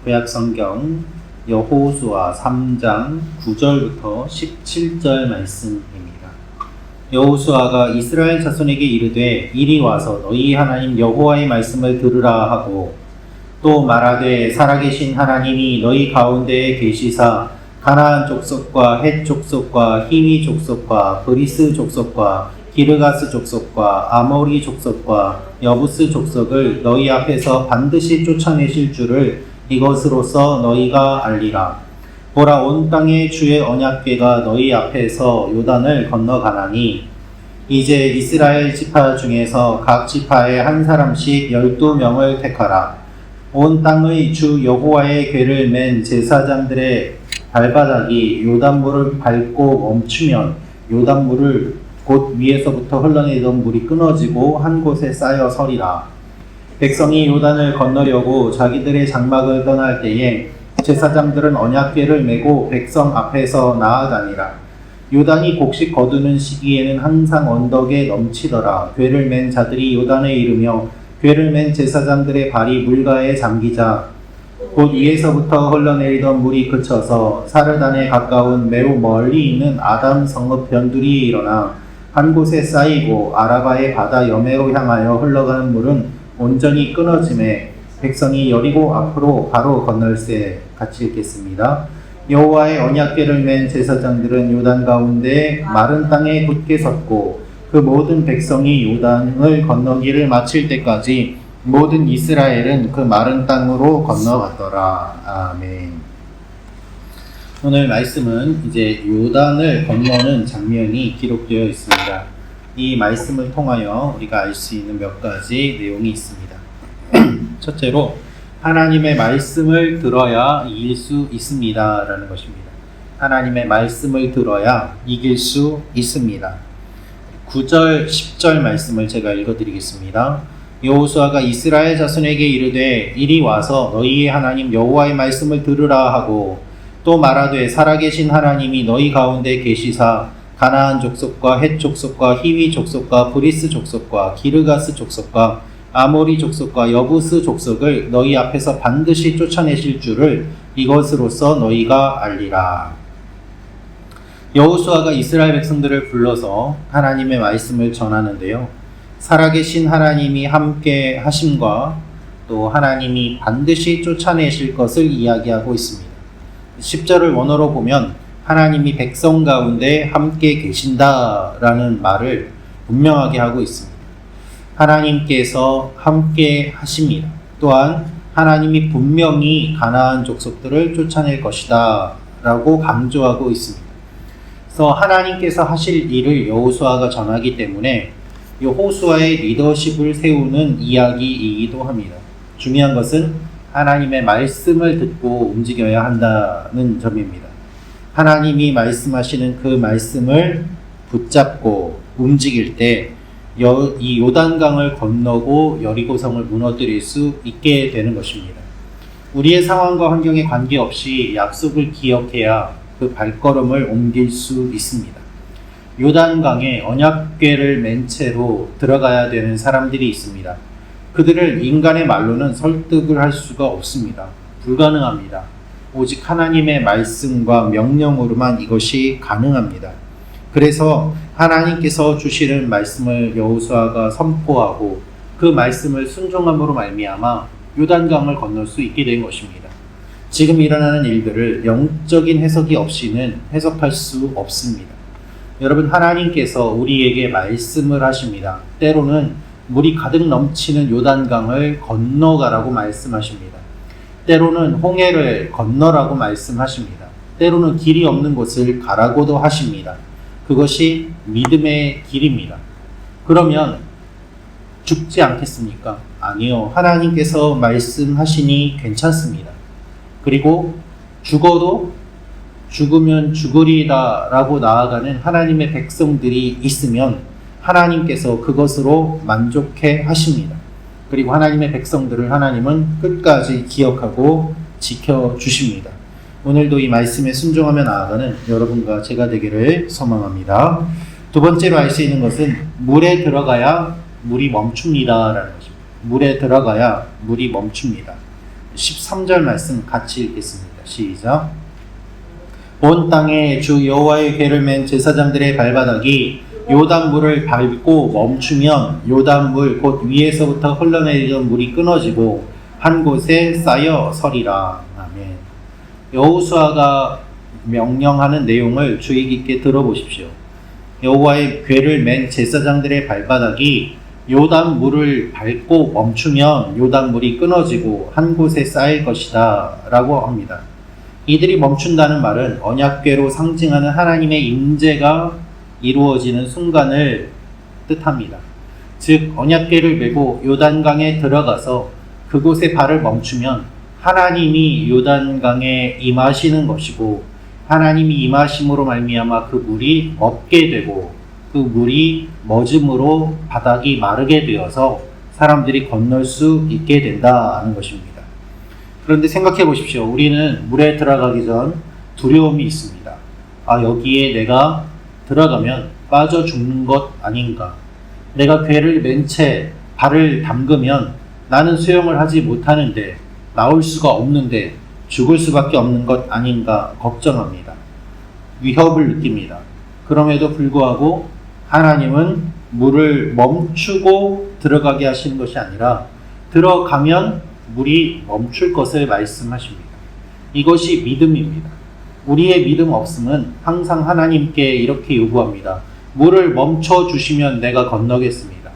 구약성경 여호수아 3장 9절부터 17절 말씀입니다. 여호수아가 이스라엘 자손에게 이르되 이리 와서 너희 하나님 여호와의 말씀을 들으라 하고 또 말하되 살아계신 하나님이 너희 가운데에 계시사 가나안 족속과 헷 족속과 히위 족속과 브리스 족속과 기르가스 족속과 아모리 족속과 여부스 족속을 너희 앞에서 반드시 쫓아내실 줄을 이것으로써 너희가 알리라. 보라, 온 땅에 주의 언약궤가 너희 앞에서 요단을 건너가나니 이제 이스라엘 지파 중에서 각 지파에 한 사람씩 12명을 택하라. 온 땅의 주 여호와의 궤를 맨 제사장들의 발바닥이 요단물을 밟고 멈추면 요단물을 곧 위에서부터 흘러내리던 물이 끊어지고 한 곳에 쌓여 서리라. 백성이 요단을 건너려고 자기들의 장막을 떠날 때에 제사장들은 언약궤를 메고 백성 앞에서 나아다니라. 요단이 곡식 거두는 시기에는 항상 언덕에 넘치더라. 궤를 맨 자들이 요단에 이르며 궤를 맨 제사장들의 발이 물가에 잠기자 곧 위에서부터 흘러내리던 물이 그쳐서 사르단에 가까운 매우 멀리 있는 아담 성읍 변두리에 일어나 한 곳에 쌓이고 아라바의 바다 여매로 향하여 흘러가는 물은 온전히 끊어짐에 백성이 여리고 앞으로 바로 건널세. 같이 읽겠습니다. 여호와의 언약궤를 맨 제사장들은 요단 가운데 마른 땅에 굳게 섰고 그 모든 백성이 요단을 건너기를 마칠 때까지 모든 이스라엘은 그 마른 땅으로 건너갔더라. 아멘. 오늘 말씀은 이제 요단을 건너는 장면이 기록되어 있습니다. 이 말씀을 통하여 우리가 알 수 있는 몇 가지 내용이 있습니다. 첫째로 하나님의 말씀을 들어야 이길 수 있습니다 라는 것입니다. 하나님의 말씀을 들어야 이길 수 있습니다. 9절 10절 말씀을 제가 읽어드리겠습니다. 여호수아가 이스라엘 자손에게 이르되 이리 와서 너희의 하나님 여호와의 말씀을 들으라 하고 또 말하되 살아계신 하나님이 너희 가운데 계시사 가나안 족속과 헷 족속과 히위 족속과 브리스 족속과 기르가스 족속과 아모리 족속과 여부스 족속을 너희 앞에서 반드시 쫓아내실 줄을 이것으로써 너희가 알리라. 여호수아가 이스라엘 백성들을 불러서 하나님의 말씀을 전하는데요. 살아계신 하나님이 함께 하심과 또 하나님이 반드시 쫓아내실 것을 이야기하고 있습니다. 10절을 원어로 보면 하나님이 백성 가운데 함께 계신다라는 말을 분명하게 하고 있습니다. 하나님께서 함께 하십니다. 또한 하나님이 분명히 가나안 족속들을 쫓아낼 것이다 라고 강조하고 있습니다. 그래서 하나님께서 하실 일을 여호수아가 전하기 때문에 여호수아의 리더십을 세우는 이야기이기도 합니다. 중요한 것은 하나님의 말씀을 듣고 움직여야 한다는 점입니다. 하나님이 말씀하시는 그 말씀을 붙잡고 움직일 때 이 요단강을 건너고 여리고성을 무너뜨릴 수 있게 되는 것입니다. 우리의 상황과 환경에 관계없이 약속을 기억해야 그 발걸음을 옮길 수 있습니다. 요단강에 언약궤를 맨 채로 들어가야 되는 사람들이 있습니다. 그들을 인간의 말로는 설득을 할 수가 없습니다. 불가능합니다. 오직 하나님의 말씀과 명령으로만 이것이 가능합니다. 그래서 하나님께서 주시는 말씀을 여호수아가 선포하고 그 말씀을 순종함으로 말미암아 요단강을 건널 수 있게 된 것입니다. 지금 일어나는 일들을 영적인 해석이 없이는 해석할 수 없습니다. 여러분, 하나님께서 우리에게 말씀을 하십니다. 때로는 물이 가득 넘치는 요단강을 건너가라고 말씀하십니다. 때로는 홍해를 건너라고 말씀하십니다. 때로는 길이 없는 곳을 가라고도 하십니다. 그것이 믿음의 길입니다. 그러면 죽지 않겠습니까? 아니요. 하나님께서 말씀하시니 괜찮습니다. 그리고 죽으면 죽으리다 라고 나아가는 하나님의 백성들이 있으면 하나님께서 그것으로 만족해 하십니다. 그리고 하나님의 백성들을 하나님은 끝까지 기억하고 지켜주십니다. 오늘도 이 말씀에 순종하며 나아가는 여러분과 제가 되기를 소망합니다. 두 번째로 알 수 있는 것은 물에 들어가야 물이 멈춥니다 라는 것입니다. 물에 들어가야 물이 멈춥니다. 13절 말씀 같이 읽겠습니다. 시작. 온 땅에 주 여호와의 궤를 맨 제사장들의 발바닥이 요단물을 밟고 멈추면 요단물 곧 위에서부터 흘러내리던 물이 끊어지고 한 곳에 쌓여 서리라. 아멘. 여호수아가 명령하는 내용을 주의 깊게 들어보십시오. 여호와의 궤를 맨 제사장들의 발바닥이 요단물을 밟고 멈추면 요단물이 끊어지고 한 곳에 쌓일 것이다 라고 합니다. 이들이 멈춘다는 말은 언약궤로 상징하는 하나님의 임재가 이루어지는 순간을 뜻합니다. 즉 언약궤를 메고 요단강에 들어가서 그곳에 발을 멈추면 하나님이 요단강에 임하시는 것이고 하나님이 임하심으로 말미암아 그 물이 멎게 되고 그 물이 멎음으로 바닥이 마르게 되어서 사람들이 건널 수 있게 된다는 것입니다. 그런데 생각해 보십시오. 우리는 물에 들어가기 전 두려움이 있습니다. 여기에 내가 들어가면 빠져 죽는 것 아닌가? 내가 궤를 맨 채 발을 담그면 나는 수영을 하지 못하는데 나올 수가 없는데 죽을 수밖에 없는 것 아닌가 걱정합니다. 위협을 느낍니다. 그럼에도 불구하고 하나님은 물을 멈추고 들어가게 하시는 것이 아니라 들어가면 물이 멈출 것을 말씀하십니다. 이것이 믿음입니다. 우리의 믿음 없음은 항상 하나님께 이렇게 요구합니다. 물을 멈춰 주시면 내가 건너겠습니다.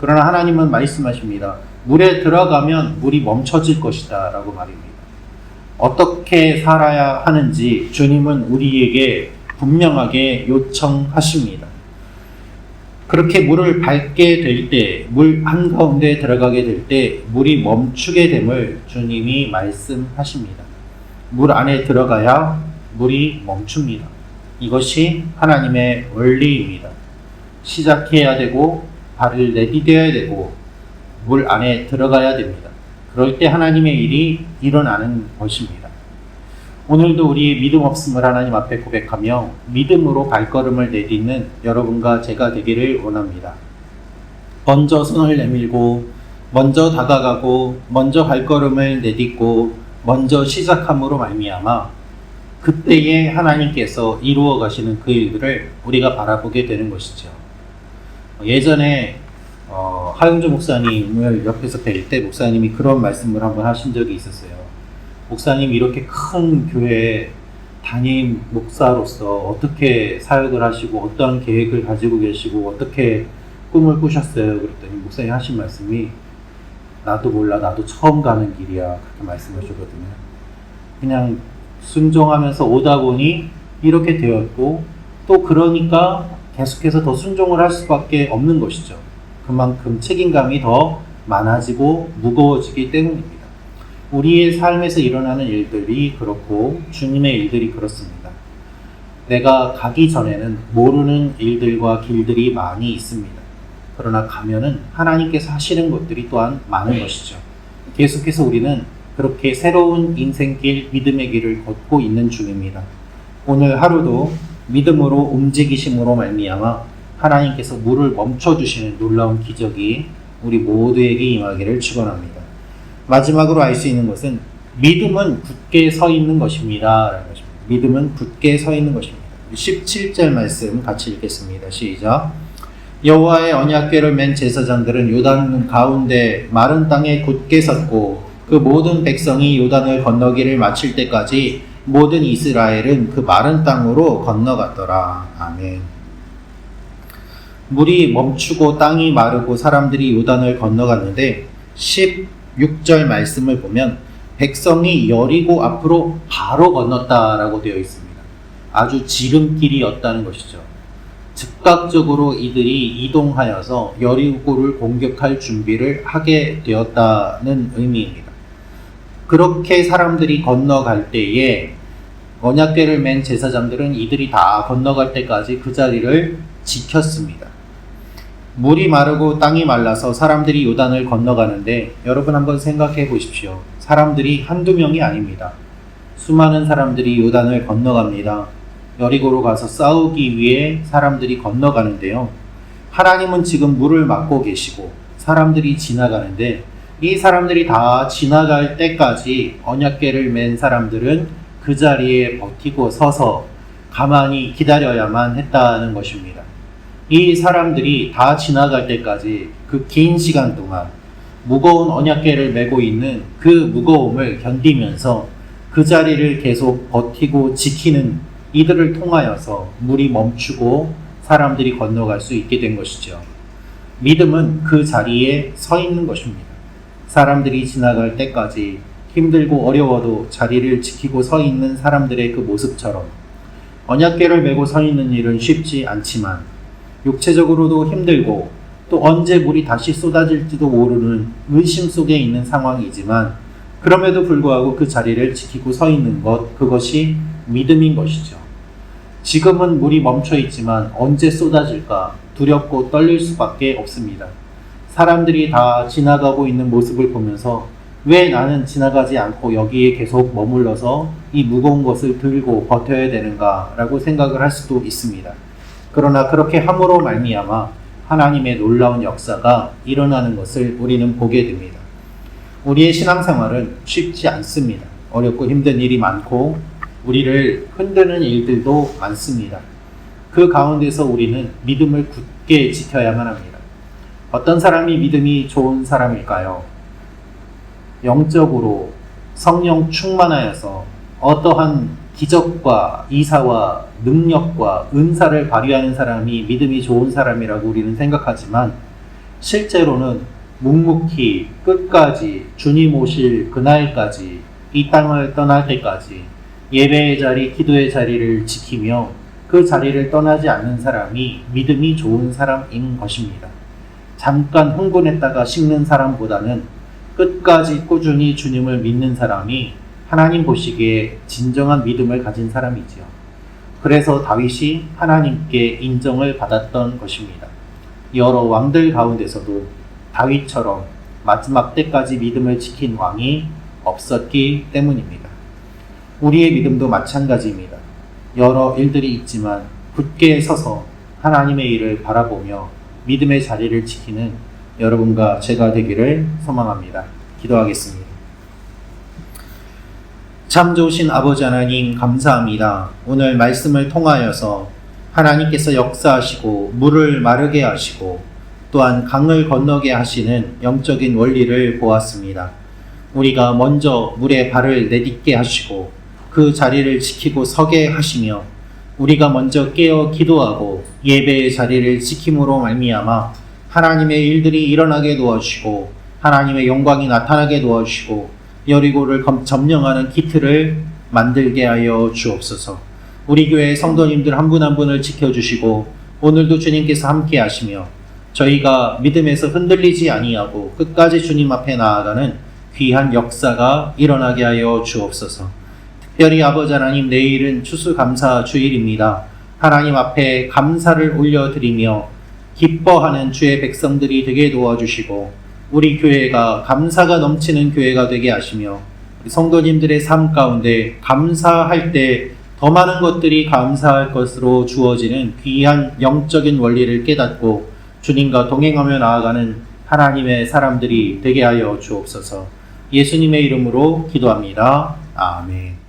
그러나 하나님은 말씀하십니다. 물에 들어가면 물이 멈춰질 것이다 라고 말입니다. 어떻게 살아야 하는지 주님은 우리에게 분명하게 요청하십니다. 그렇게 물을 밟게 될 때, 물 한가운데 들어가게 될 때 물이 멈추게 됨을 주님이 말씀하십니다. 물 안에 들어가야 물이 멈춥니다. 이것이 하나님의 원리입니다. 시작해야 되고 발을 내디뎌야 되고 물 안에 들어가야 됩니다. 그럴 때 하나님의 일이 일어나는 것입니다. 오늘도 우리의 믿음 없음을 하나님 앞에 고백하며 믿음으로 발걸음을 내딛는 여러분과 제가 되기를 원합니다. 먼저 손을 내밀고 먼저 다가가고 먼저 발걸음을 내딛고 먼저 시작함으로 말미암아 그때에 하나님께서 이루어 가시는 그 일들을 우리가 바라보게 되는 것이죠. 예전에 하영주 목사님을 옆에서 뵐 때 목사님이 그런 말씀을 한번 하신 적이 있었어요. 목사님 이렇게 큰 교회 담임 목사로서 어떻게 사역을 하시고 어떤 계획을 가지고 계시고 어떻게 꿈을 꾸셨어요? 그랬더니 목사님 하신 말씀이 나도 몰라, 나도 처음 가는 길이야, 그렇게 말씀하셨거든요. 그냥 순종하면서 오다 보니 이렇게 되었고 또 그러니까 계속해서 더 순종을 할 수밖에 없는 것이죠. 그만큼 책임감이 더 많아지고 무거워지기 때문입니다. 우리의 삶에서 일어나는 일들이 그렇고 주님의 일들이 그렇습니다. 내가 가기 전에는 모르는 일들과 길들이 많이 있습니다. 그러나 가면은 하나님께서 하시는 것들이 또한 많은 것이죠. 계속해서 우리는 그렇게 새로운 인생길, 믿음의 길을 걷고 있는 중입니다. 오늘 하루도 믿음으로 움직이심으로 말미암아 하나님께서 물을 멈춰주시는 놀라운 기적이 우리 모두에게 임하기를 축원합니다. 마지막으로 알 수 있는 것은 믿음은 굳게 서 있는 것입니다 라는 것입니다. 믿음은 굳게 서 있는 것입니다. 17절 말씀 같이 읽겠습니다. 시작. 여호와의 언약궤를 맨 제사장들은 요단 가운데 마른 땅에 굳게 섰고 그 모든 백성이 요단을 건너기를 마칠 때까지 모든 이스라엘은 그 마른 땅으로 건너갔더라. 아멘. 물이 멈추고 땅이 마르고 사람들이 요단을 건너갔는데 16절 말씀을 보면 백성이 여리고 앞으로 바로 건넜다라고 되어 있습니다. 아주 지름길이었다는 것이죠. 즉각적으로 이들이 이동하여서 여리고를 공격할 준비를 하게 되었다는 의미입니다. 그렇게 사람들이 건너갈 때에 언약궤를 맨 제사장들은 이들이 다 건너갈 때까지 그 자리를 지켰습니다. 물이 마르고 땅이 말라서 사람들이 요단을 건너가는데 여러분 한번 생각해 보십시오. 사람들이 한두 명이 아닙니다. 수많은 사람들이 요단을 건너갑니다. 여리고로 가서 싸우기 위해 사람들이 건너가는데요. 하나님은 지금 물을 막고 계시고 사람들이 지나가는데 이 사람들이 다 지나갈 때까지 언약궤를 맨 사람들은 그 자리에 버티고 서서 가만히 기다려야만 했다는 것입니다. 이 사람들이 다 지나갈 때까지 그 긴 시간 동안 무거운 언약궤를 메고 있는 그 무거움을 견디면서 그 자리를 계속 버티고 지키는 이들을 통하여서 물이 멈추고 사람들이 건너갈 수 있게 된 것이죠. 믿음은 그 자리에 서 있는 것입니다. 사람들이 지나갈 때까지 힘들고 어려워도 자리를 지키고 서 있는 사람들의 그 모습처럼 언약궤를 메고 서 있는 일은 쉽지 않지만 육체적으로도 힘들고 또 언제 물이 다시 쏟아질지도 모르는 의심 속에 있는 상황이지만 그럼에도 불구하고 그 자리를 지키고 서 있는 것, 그것이 믿음인 것이죠. 지금은 물이 멈춰 있지만 언제 쏟아질까 두렵고 떨릴 수밖에 없습니다. 사람들이 다 지나가고 있는 모습을 보면서 왜 나는 지나가지 않고 여기에 계속 머물러서 이 무거운 것을 들고 버텨야 되는가 라고 생각을 할 수도 있습니다. 그러나 그렇게 함으로 말미암아 하나님의 놀라운 역사가 일어나는 것을 우리는 보게 됩니다. 우리의 신앙생활은 쉽지 않습니다. 어렵고 힘든 일이 많고 우리를 흔드는 일들도 많습니다. 그 가운데서 우리는 믿음을 굳게 지켜야만 합니다. 어떤 사람이 믿음이 좋은 사람일까요? 영적으로 성령 충만하여서 어떠한 기적과 이사와 능력과 은사를 발휘하는 사람이 믿음이 좋은 사람이라고 우리는 생각하지만 실제로는 묵묵히 끝까지 주님 오실 그날까지 이 땅을 떠날 때까지 예배의 자리, 기도의 자리를 지키며 그 자리를 떠나지 않는 사람이 믿음이 좋은 사람인 것입니다. 잠깐 흥분했다가 식는 사람보다는 끝까지 꾸준히 주님을 믿는 사람이 하나님 보시기에 진정한 믿음을 가진 사람이지요. 그래서 다윗이 하나님께 인정을 받았던 것입니다. 여러 왕들 가운데서도 다윗처럼 마지막 때까지 믿음을 지킨 왕이 없었기 때문입니다. 우리의 믿음도 마찬가지입니다. 여러 일들이 있지만 굳게 서서 하나님의 일을 바라보며 믿음의 자리를 지키는 여러분과 제가 되기를 소망합니다. 기도하겠습니다. 참 좋으신 아버지 하나님 감사합니다. 오늘 말씀을 통하여서 하나님께서 역사하시고 물을 마르게 하시고 또한 강을 건너게 하시는 영적인 원리를 보았습니다. 우리가 먼저 물에 발을 내딛게 하시고 그 자리를 지키고 서게 하시며 우리가 먼저 깨어 기도하고 예배의 자리를 지킴으로 말미암아 하나님의 일들이 일어나게 도와주시고 하나님의 영광이 나타나게 도와주시고 여리고를 점령하는 기틀을 만들게 하여 주옵소서. 우리 교회 성도님들 한 분 한 분을 지켜주시고 오늘도 주님께서 함께 하시며 저희가 믿음에서 흔들리지 아니하고 끝까지 주님 앞에 나아가는 귀한 역사가 일어나게 하여 주옵소서. 특별히 아버지 하나님, 내일은 추수감사 주일입니다. 하나님 앞에 감사를 올려드리며 기뻐하는 주의 백성들이 되게 도와주시고 우리 교회가 감사가 넘치는 교회가 되게 하시며 우리 성도님들의 삶 가운데 감사할 때 더 많은 것들이 감사할 것으로 주어지는 귀한 영적인 원리를 깨닫고 주님과 동행하며 나아가는 하나님의 사람들이 되게 하여 주옵소서. 예수님의 이름으로 기도합니다. 아멘.